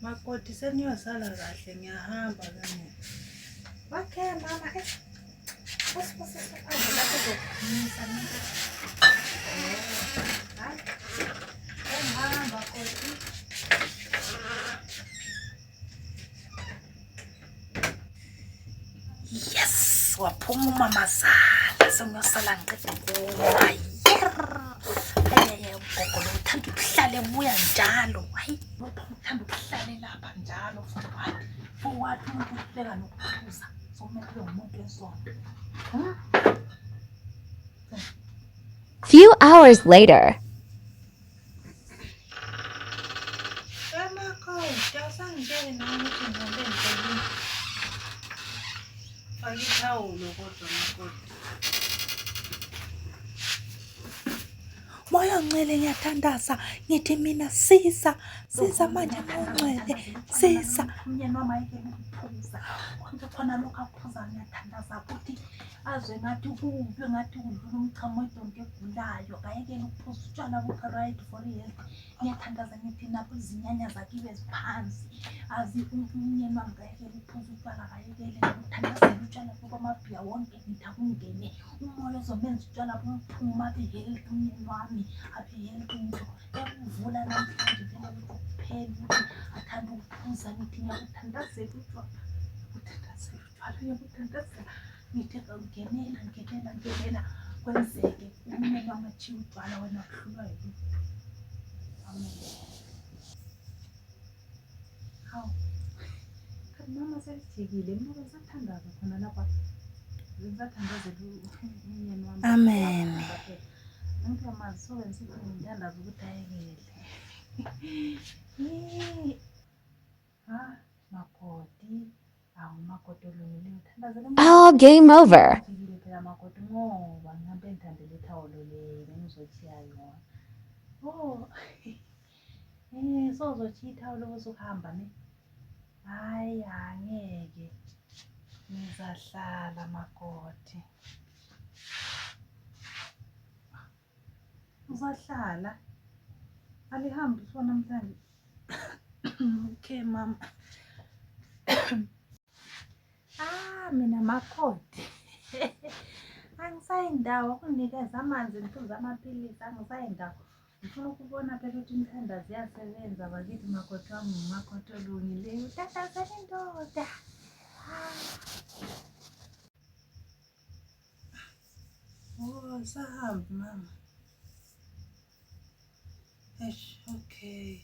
Makoti seniyosala kahle ngiyahamba kanye. Okay mama yes, waphuma umamazala sengiyosala ngiqeda kuma. Ugogo lo uthanda ukuhlala ebuya njalo. Hayi, uthanda ukuhlala lapha njalo for what umuntu uhleka nokuphuza. Sokumele kube umuntu wesonto. Few hours later. Makoti, awusangitsheli nami ukuthi ngihambe endleleni. Faka ithawulo kodwa makoti. Moya Ncele ngiyathandaza ngithi mina sisa manje Moya sisa umyeni wami ayekele ukuphuza konke khona lokho aphuza ngiyathandaza futhi azwe ngathi kubi ngathi kudlula umchamo wedonke egulayo kayekele ukuphuza utshwala bukho right for health. Ngiyathandaza ngithi napho izinyanya zakibe ziphansi azi umyeni wami kayekele ukuphuza utshwala kayekele ukuthandazela utshwala kwamabhiya wonke ngithi akungene umoya ozomenza utshwala buphuma abe health umyeni wami abe health into ekuvula namhlanje vele kuphela ukuthi athanda ukuphuza ngithi ngiyakuthandazela utshwala ngiyakuthandazela ngithi ngenela kwenzeke umyeni wami achiye utshwala wena kuhlulwa yilutho. Amen. Hawu kanti mama selijikile ngoba sathandaza khona lapha ngisathandazela umyeni wami. Amen. Ngiyamazi so ngithi ngithandaza ukuthi ayekele. Makoti makoti olungile uthandazela Oh, game over. phela makoti ngoba ngihambe ngithandele ithawulo leli ngizochiya yona. So uzochiya ithawulo bese ukuhamba ne? Hayi angeke ngizahlala makoti. Uzahlala alihambi so namhlanje. Okay mama. Mina makoti angisayindawo kunginikeza amanzi ngiphuze amaphilisi angisayindawo ngifuna ukubona phela ukuthi umthandazo iyasebenza bakithi makoti wami ngumakoti olungileyo uthandazela indoda. Sahambe mama. Okay.